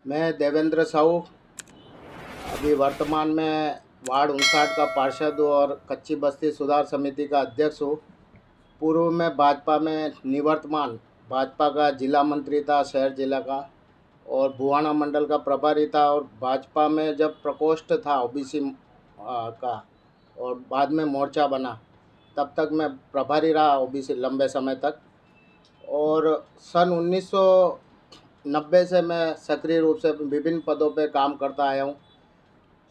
मैं देवेंद्र साहू अभी वर्तमान में वार्ड 59 का पार्षद हूँ और कच्ची बस्ती सुधार समिति का अध्यक्ष हूँ। पूर्व में भाजपा में निवर्तमान भाजपा का जिला मंत्री था शहर जिला का, और बुहाना मंडल का प्रभारी था। और भाजपा में जब प्रकोष्ठ था ओबीसी का और बाद में मोर्चा बना, तब तक मैं प्रभारी रहा ओबीसी लंबे समय तक। और सन 1990 से मैं सक्रिय रूप से विभिन्न पदों पे काम करता आया हूँ।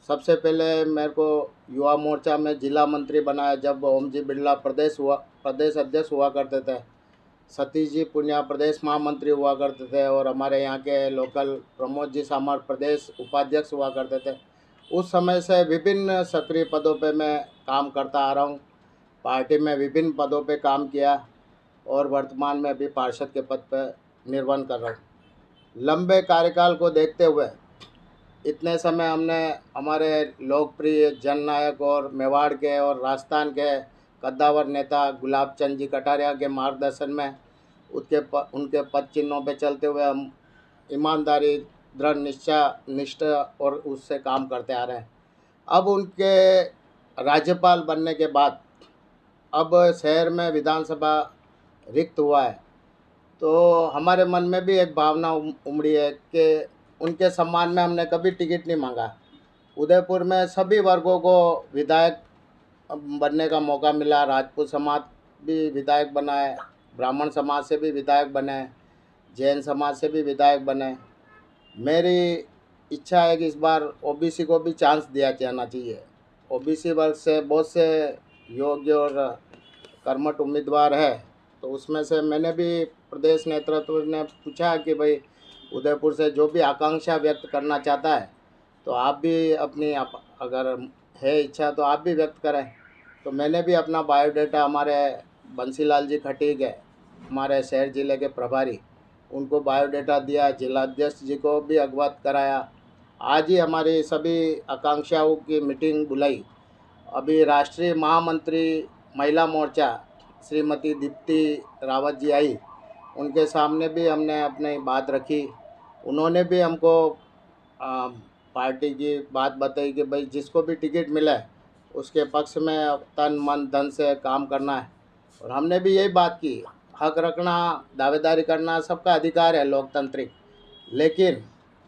सबसे पहले मेरे को युवा मोर्चा में जिला मंत्री बनाया जब ओम जी बिरला प्रदेश अध्यक्ष हुआ करते थे। सतीश जी पुनिया प्रदेश महामंत्री हुआ करते थे, और हमारे यहाँ के लोकल प्रमोद जी सामर प्रदेश उपाध्यक्ष हुआ करते थे। उस समय से विभिन्न सक्रिय पदों पे मैं काम करता आ रहा हूँ। पार्टी में विभिन्न पदों पे काम किया और वर्तमान में अभी पार्षद के पद पर निर्वहन कर रहा हूँ। लंबे कार्यकाल को देखते हुए इतने समय हमने हमारे लोकप्रिय जननायक और मेवाड़ के और राजस्थान के कद्दावर नेता गुलाब चंद जी कटारिया के मार्गदर्शन में उनके पद चिन्हों पे चलते हुए हम ईमानदारी, दृढ़ निष्ठा और उससे काम करते आ रहे हैं। अब उनके राज्यपाल बनने के बाद अब शहर में विधानसभा रिक्त हुआ है, तो हमारे मन में भी एक भावना उमड़ी है कि उनके सम्मान में हमने कभी टिकट नहीं मांगा। उदयपुर में सभी वर्गों को विधायक बनने का मौका मिला। राजपूत समाज भी विधायक बना है, ब्राह्मण समाज से भी विधायक बने हैं, जैन समाज से भी विधायक बने। मेरी इच्छा है कि इस बार ओबीसी को भी चांस दिया जाना चाहिए। ओबीसी वर्ग से बहुत से योग्य और कर्मठ उम्मीदवार है, तो उसमें से मैंने भी प्रदेश नेतृत्व ने पूछा कि भाई उदयपुर से जो भी आकांक्षा व्यक्त करना चाहता है तो आप भी अगर है इच्छा तो आप भी व्यक्त करें। तो मैंने भी अपना बायोडाटा हमारे बंसीलाल जी खटीक है, हमारे शहर ज़िले के प्रभारी, उनको बायोडाटा दिया, जिलाध्यक्ष जी को भी अवगत कराया। आज ही हमारी सभी आकांक्षाओं की मीटिंग बुलाई। अभी राष्ट्रीय महामंत्री महिला मोर्चा श्रीमती दीप्ति रावत जी आई, उनके सामने भी हमने अपनी बात रखी। उन्होंने भी हमको आ, पार्टी की बात बताई कि भाई जिसको भी टिकट मिले उसके पक्ष में तन मन धन से काम करना है। और हमने भी यही बात की, हक रखना, दावेदारी करना सबका अधिकार है लोकतांत्रिक, लेकिन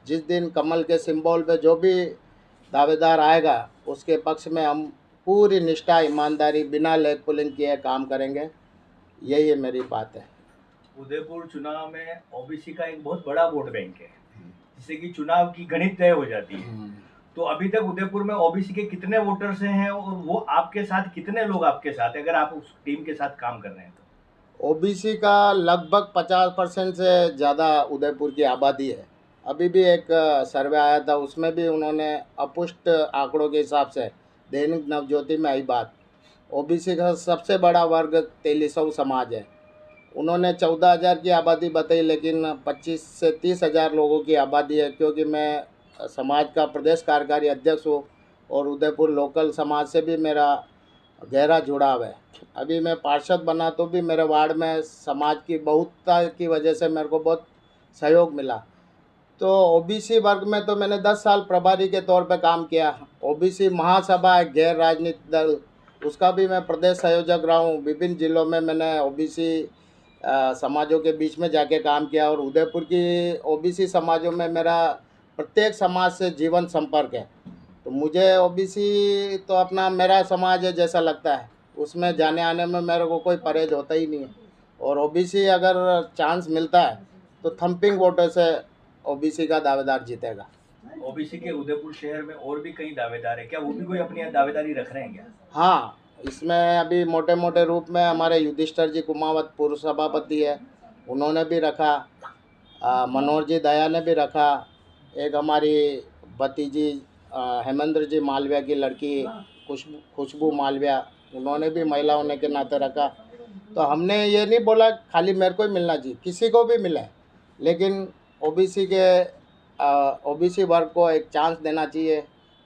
जिस दिन कमल के सिंबल पे जो भी दावेदार आएगा उसके पक्ष में हम पूरी निष्ठा, ईमानदारी, बिना लेग पुलिंग किए काम करेंगे। यही है मेरी बात है। उदयपुर चुनाव में ओबीसी का एक बहुत बड़ा वोट बैंक है, जिससे कि चुनाव की गणित तय हो जाती है। तो अभी तक उदयपुर में ओबीसी के कितने वोटर्स हैं और वो आपके साथ कितने लोग आपके साथ हैं, अगर आप उस टीम के साथ काम कर रहे हैं तो? ओबीसी का लगभग 50% से ज़्यादा उदयपुर की आबादी है। अभी भी एक सर्वे आया था, उसमें भी उन्होंने अपुष्ट आंकड़ों के हिसाब से दैनिक नवज्योति में आई बात, ओबीसी का सबसे बड़ा वर्ग तेलीसऊ समाज है। उन्होंने 14,000 की आबादी बताई, लेकिन 25 से 30,000 लोगों की आबादी है, क्योंकि मैं समाज का प्रदेश कार्यकारी अध्यक्ष हूँ और उदयपुर लोकल समाज से भी मेरा गहरा जुड़ाव है। अभी मैं पार्षद बना तो भी मेरे वार्ड में समाज की बहुतता की वजह से मेरे को बहुत सहयोग मिला। तो ओबीसी वर्ग में तो मैंने 10 साल प्रभारी के तौर पे काम किया। ओबीसी महासभा एक गैर राजनीतिक दल, उसका भी मैं प्रदेश संयोजक रहा हूँ। विभिन्न जिलों में मैंने ओबीसी समाजों के बीच में जाके काम किया, और उदयपुर की ओबीसी समाजों में मेरा प्रत्येक समाज से जीवन संपर्क है। तो मुझे ओबीसी तो अपना मेरा समाज है जैसा लगता है, उसमें जाने आने में मेरे को कोई परहेज होता ही नहीं है। और ओबीसी अगर चांस मिलता है तो थंपिंग वोटों से ओबीसी का दावेदार जीतेगा। ओबीसी के उदयपुर शहर में और भी कई दावेदार है, क्या वो भी कोई अपनी दावेदारी रख रहे हैं क्या? हाँ, इसमें अभी मोटे मोटे रूप में हमारे युधिष्ठर जी कुमावत पूर्व सभापति है, उन्होंने भी रखा। मनोहर जी दया ने भी रखा। एक हमारी भतीजी हेमेंद्र जी मालविया की लड़की खुशबू मालविया, उन्होंने भी महिला होने के नाते रखा। तो हमने ये नहीं बोला खाली मेरे को ही मिलना चाहिए, किसी को भी मिले, लेकिन ओबीसी वर्ग को एक चांस देना चाहिए,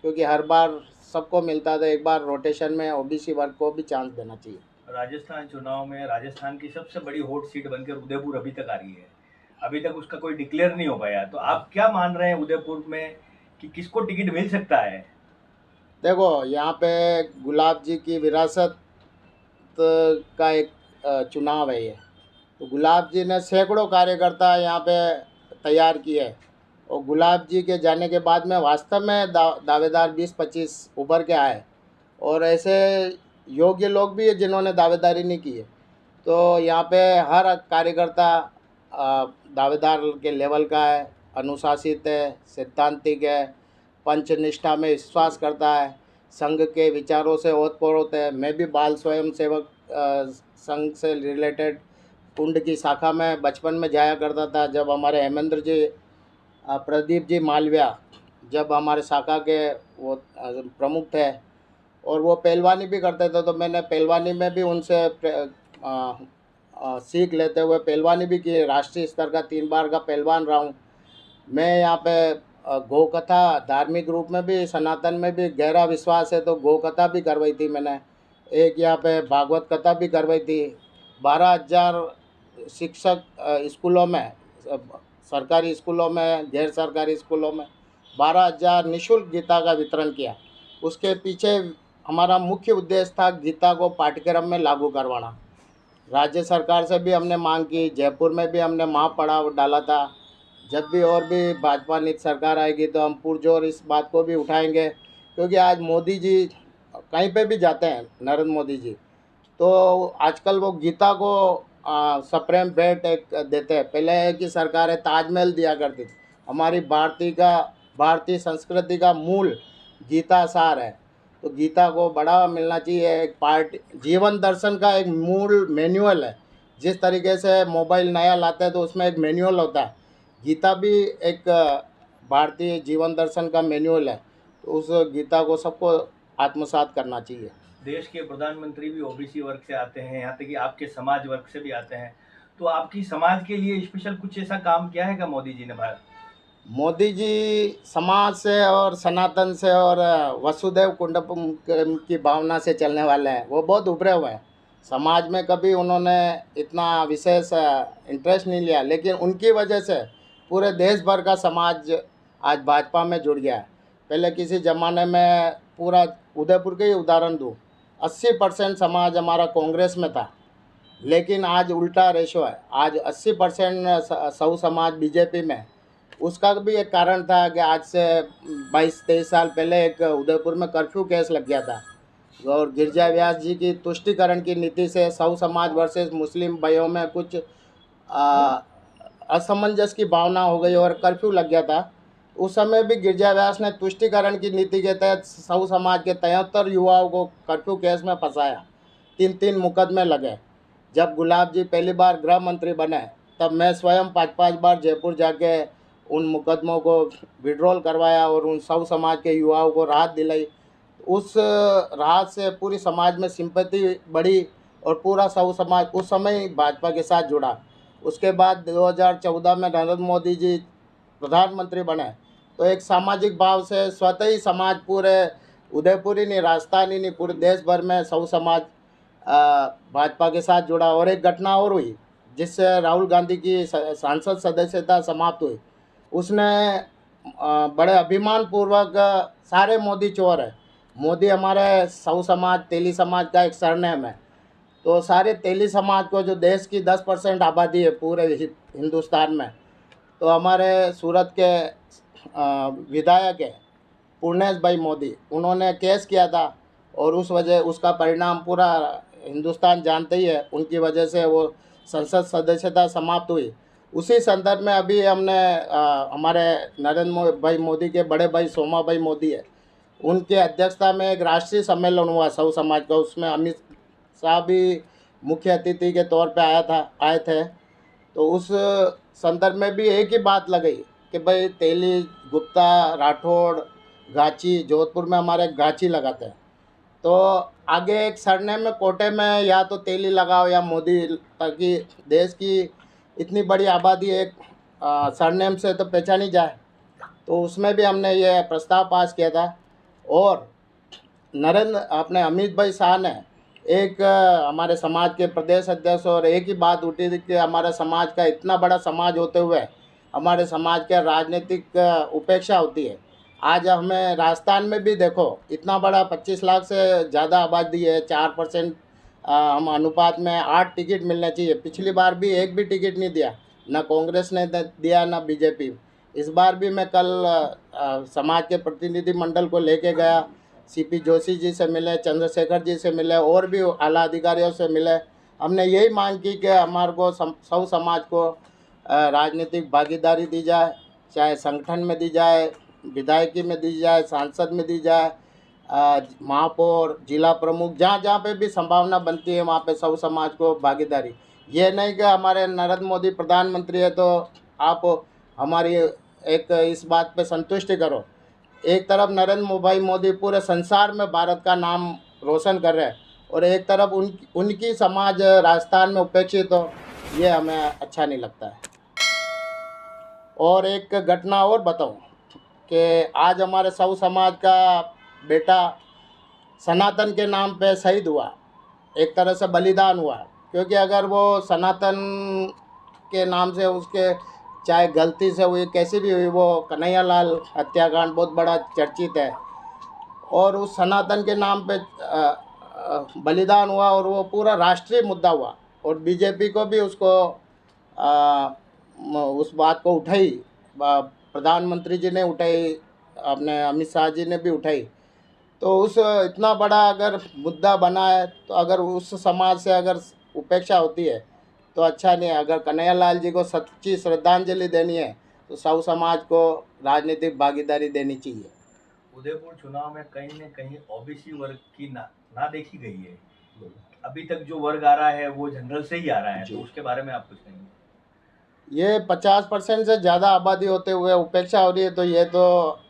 क्योंकि हर बार सबको मिलता था, एक बार रोटेशन में ओबीसी वर्ग को भी चांस देना चाहिए। राजस्थान चुनाव में राजस्थान की सबसे बड़ी हॉट सीट बनकर उदयपुर अभी तक आ रही है। अभी तक उसका कोई डिक्लेयर नहीं हो पाया, तो आप क्या मान रहे हैं उदयपुर में कि किसको टिकट मिल सकता है? देखो, यहाँ पे गुलाब जी की विरासत का एक चुनाव है ये। तो गुलाब जी ने सैकड़ों कार्यकर्ता यहाँ पे तैयार किए हैं, और गुलाब जी के जाने के बाद में वास्तव में दावेदार 20-25 उभर के आए, और ऐसे योग्य लोग भी हैं जिन्होंने दावेदारी नहीं की है। तो यहाँ पे हर कार्यकर्ता दावेदार के लेवल का है, अनुशासित है, सैद्धांतिक है, पंचनिष्ठा में विश्वास करता है, संघ के विचारों से ओतप्रोत है। मैं भी बाल स्वयं सेवक संघ से रिलेटेड कुंड की शाखा में बचपन में जाया करता था, जब हमारे हेमेंद्र जी, प्रदीप जी मालविया जब हमारे शाखा के वो प्रमुख थे, और वो पहलवानी भी करते थे, तो मैंने पहलवानी में भी उनसे सीख लेते हुए पहलवानी भी की। राष्ट्रीय स्तर का 3 बार का पहलवान रहा हूँ मैं। यहाँ पे गौ कथा धार्मिक रूप में भी, सनातन में भी गहरा विश्वास है, तो गौ कथा भी करवाई थी मैंने। एक यहाँ पे भागवत कथा भी करवाई थी। 12,000 शिक्षक स्कूलों में, सरकारी स्कूलों में, गैर सरकारी स्कूलों में 12,000 निःशुल्क गीता का वितरण किया। उसके पीछे हमारा मुख्य उद्देश्य था गीता को पाठ्यक्रम में लागू करवाना। राज्य सरकार से भी हमने मांग की, जयपुर में भी हमने महापड़ाव डाला था। जब भी और भी भाजपा नीति सरकार आएगी तो हम पुरजोर इस बात को भी उठाएंगे, क्योंकि आज मोदी जी कहीं पे भी जाते हैं, नरेंद्र मोदी जी, तो आजकल वो गीता को सप्रेम भेंट एक देते हैं। पहले की सरकारें ताजमहल दिया करती थी। हमारी भारतीय संस्कृति का मूल गीता सार है, तो गीता को बढ़ावा मिलना चाहिए। एक पार्ट जीवन दर्शन का एक मूल मैनुअल है। जिस तरीके से मोबाइल नया लाते हैं तो उसमें एक मैनुअल होता है, गीता भी एक भारतीय जीवन दर्शन का मैनुअल है। तो उस गीता को सबको आत्मसात करना चाहिए। देश के प्रधानमंत्री भी ओबीसी वर्ग से आते हैं, यहाँ तक कि आपके समाज वर्ग से भी आते हैं, तो आपकी समाज के लिए स्पेशल कुछ ऐसा काम किया है क्या मोदी जी ने? भारत मोदी जी समाज से और सनातन से और वसुधैव कुटुंबकम की भावना से चलने वाले हैं। वो बहुत उभरे हुए हैं। समाज में कभी उन्होंने इतना विशेष इंटरेस्ट नहीं लिया, लेकिन उनकी वजह से पूरे देश भर का समाज आज भाजपा में जुड़ गया है। पहले किसी ज़माने में, पूरा उदयपुर के ही उदाहरण दूँ, 80% समाज हमारा कांग्रेस में था, लेकिन आज उल्टा रेशो है। आज 80% सौ समाज बीजेपी में। उसका भी एक कारण था कि आज से 22-23 साल पहले एक उदयपुर में कर्फ्यू केस लग गया था, और गिरजा व्यास जी की तुष्टिकरण की नीति से सौ समाज वर्सेस मुस्लिम भाइयों में कुछ असमंजस की भावना हो गई और कर्फ्यू लग गया था। उस समय भी गिरजा व्यास ने तुष्टिकरण की नीति के तहत सौ समाज के 73 युवाओं को कर्फ्यू केस में फंसाया। 3-3 मुकदमे लगे। जब गुलाब जी पहली बार गृह मंत्री बने, तब मैं स्वयं 5-5 बार जयपुर जाके उन मुकदमों को विड्रॉल करवाया और उन सब समाज के युवाओं को राहत दिलाई। उस राहत से पूरी समाज में सिंपैथी बढ़ी, और पूरा सब समाज उस समय ही भाजपा के साथ जुड़ा। उसके बाद 2014 में नरेंद्र मोदी जी प्रधानमंत्री बने, तो एक सामाजिक भाव से स्वतः ही समाज पूरे उदयपुर ही नहीं, राजस्थान ही नहीं, पूरे देश भर में सब समाज भाजपा के साथ जुड़ा। और एक घटना और हुई जिससे राहुल गांधी की सांसद सदस्यता समाप्त हुई। उसने बड़े अभिमान पूर्वक, सारे मोदी चोर है, मोदी हमारे सौ समाज, तेली समाज का एक सरनेम है, तो सारे तेली समाज को, जो देश की 10% आबादी है पूरे हिंदुस्तान में, तो हमारे सूरत के विधायक है पूर्णेश भाई मोदी, उन्होंने केस किया था, और उसका परिणाम पूरा हिंदुस्तान जानते ही है। उनकी वजह से वो संसद सदस्यता समाप्त हुई। उसी संदर्भ में अभी हमने हमारे नरेंद्र भाई मोदी के बड़े भाई सोमा भाई मोदी है, उनके अध्यक्षता में एक राष्ट्रीय सम्मेलन हुआ सौ समाज का। उसमें अमित शाह भी मुख्य अतिथि के तौर पे आए थे। तो उस संदर्भ में भी एक ही बात लगाई कि भाई तेली, गुप्ता, राठौड़, गाची, जोधपुर में हमारे गाची लगाते हैं, तो आगे एक सरनेम में कोटे में या तो तेली लगाओ या मोदी, ताकि देश की इतनी बड़ी आबादी एक सरनेम से तो पहचानी जाए। तो उसमें भी हमने ये प्रस्ताव पास किया था। और अपने अमित भाई शाह ने एक हमारे समाज के प्रदेश अध्यक्ष और एक ही बात उठी थी कि हमारे समाज का इतना बड़ा समाज होते हुए हमारे समाज के राजनीतिक उपेक्षा होती है। आज हमें राजस्थान में भी देखो, इतना बड़ा 25 लाख से ज़्यादा आबादी है, 4% हम अनुपात में 8 टिकट मिलने चाहिए। पिछली बार भी एक भी टिकट नहीं दिया, ना कांग्रेस ने दिया ना बीजेपी। इस बार भी मैं कल समाज के प्रतिनिधि मंडल को लेके गया, सीपी जोशी जी से मिले, चंद्रशेखर जी से मिले और भी आला अधिकारियों से मिले। हमने यही मांग की कि हमारे को सब समाज को राजनीतिक भागीदारी दी जाए, चाहे संगठन में दी जाए, विधायकी में दी जाए, सांसद में दी जाए, महापौर, जिला प्रमुख, जहाँ जहाँ पे भी संभावना बनती है वहाँ पे सब समाज को भागीदारी। ये नहीं कि हमारे नरेंद्र मोदी प्रधानमंत्री है तो आप हमारी एक इस बात पे संतुष्टि करो। एक तरफ नरेंद्र भाई मोदी पूरे संसार में भारत का नाम रोशन कर रहे हैं और एक तरफ उनकी समाज राजस्थान में उपेक्षित हो, ये हमें अच्छा नहीं लगता है। और एक घटना और बताऊं कि आज हमारे सब समाज का बेटा सनातन के नाम पे शहीद हुआ, एक तरह से बलिदान हुआ। क्योंकि अगर वो सनातन के नाम से उसके चाहे गलती से हुई कैसी भी हुई, वो कन्हैयालाल हत्याकांड बहुत बड़ा चर्चित है और उस सनातन के नाम पे बलिदान हुआ और वो पूरा राष्ट्रीय मुद्दा हुआ और बीजेपी को भी उसको उस बात को उठाई, प्रधानमंत्री जी ने उठाई, अपने अमित शाह जी ने भी उठाई। तो उस इतना बड़ा अगर मुद्दा बना है तो अगर उस समाज से अगर उपेक्षा होती है तो अच्छा नहीं है। अगर कन्हैयालाल जी को सच्ची श्रद्धांजलि देनी है तो सब समाज को राजनीतिक भागीदारी देनी चाहिए। उदयपुर चुनाव में कहीं न कहीं ओबीसी वर्ग की ना देखी गई है। अभी तक जो वर्ग आ रहा है वो जनरल से ही आ रहा है, तो उसके बारे में आप कुछ कहेंगे? ये 50% से ज़्यादा आबादी होते हुए उपेक्षा हो रही है, तो ये तो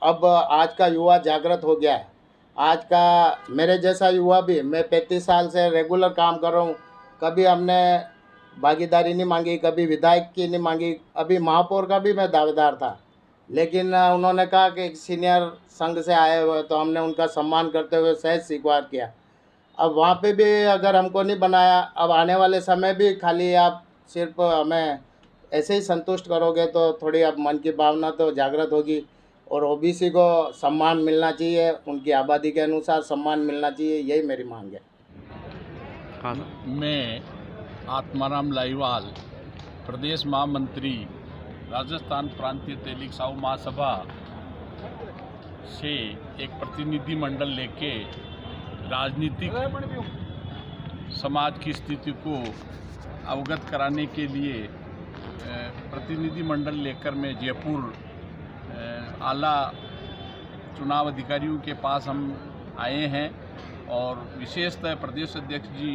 अब आज का युवा जागृत हो गया है। आज का मेरे जैसा युवा भी, मैं 35 साल से रेगुलर काम कर रहा हूँ, कभी हमने भागीदारी नहीं मांगी, कभी विधायक की नहीं मांगी। अभी महापौर का भी मैं दावेदार था, लेकिन उन्होंने कहा कि एक सीनियर संघ से आए हुए, तो हमने उनका सम्मान करते हुए सहज स्वीकार किया। अब वहाँ पे भी अगर हमको नहीं बनाया, अब आने वाले समय भी खाली आप सिर्फ हमें ऐसे ही संतुष्ट करोगे तो थोड़ी अब मन की भावना तो जागृत होगी और ओबीसी को सम्मान मिलना चाहिए, उनकी आबादी के अनुसार सम्मान मिलना चाहिए, यही मेरी मांग है। हाँ, मैं आत्माराम लाईवाल, प्रदेश महामंत्री, राजस्थान प्रांतीय तेलिक साहू महासभा से एक प्रतिनिधि मंडल लेके राजनीतिक समाज की स्थिति को अवगत कराने के लिए प्रतिनिधि मंडल लेकर मैं जयपुर आला चुनाव अधिकारियों के पास हम आए हैं और विशेषतः प्रदेश अध्यक्ष जी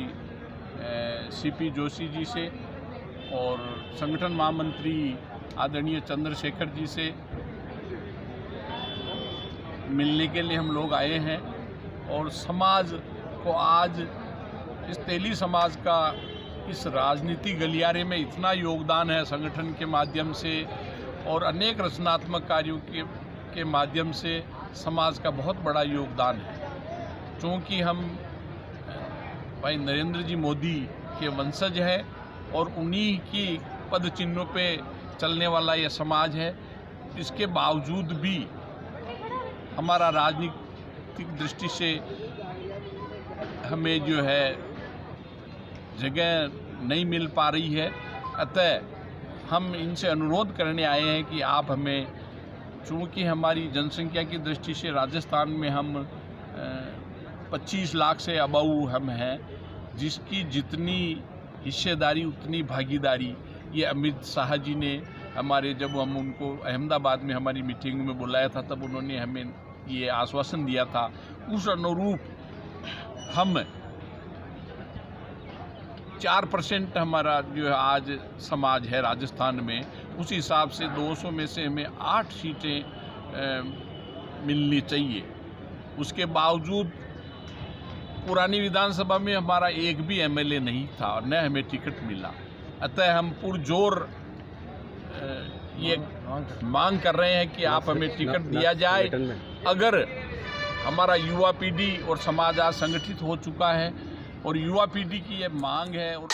सीपी जोशी जी से और संगठन महामंत्री आदरणीय चंद्रशेखर जी से मिलने के लिए हम लोग आए हैं। और समाज को आज इस तेली समाज का इस राजनीतिक गलियारे में इतना योगदान है संगठन के माध्यम से और अनेक रचनात्मक कार्यों के माध्यम से समाज का बहुत बड़ा योगदान है। क्योंकि हम भाई नरेंद्र जी मोदी के वंशज हैं और उन्हीं की पद चिन्हों पे चलने वाला यह समाज है। इसके बावजूद भी हमारा राजनीतिक दृष्टि से हमें जो है जगह नहीं मिल पा रही है। अतः हम इनसे अनुरोध करने आए हैं कि आप हमें, चूँकि हमारी जनसंख्या की दृष्टि से राजस्थान में हम 25 लाख से अबव हम हैं, जिसकी जितनी हिस्सेदारी उतनी भागीदारी ये अमित शाह जी ने हमारे, जब हम उनको अहमदाबाद में हमारी मीटिंग में बुलाया था तब उन्होंने हमें ये आश्वासन दिया था, उस अनुरूप हम 4% हमारा जो है आज समाज है राजस्थान में, उस हिसाब से 200 में से हमें 8 सीटें मिलनी चाहिए। उसके बावजूद पुरानी विधानसभा में हमारा एक भी एमएलए नहीं था और न हमें टिकट मिला। अतः हम पुरजोर ये मांग कर रहे हैं कि आप हमें टिकट दिया जाए। अगर हमारा युवा पीढ़ी और समाज आज संगठित हो चुका है और युवा पीढ़ी की ये मांग है और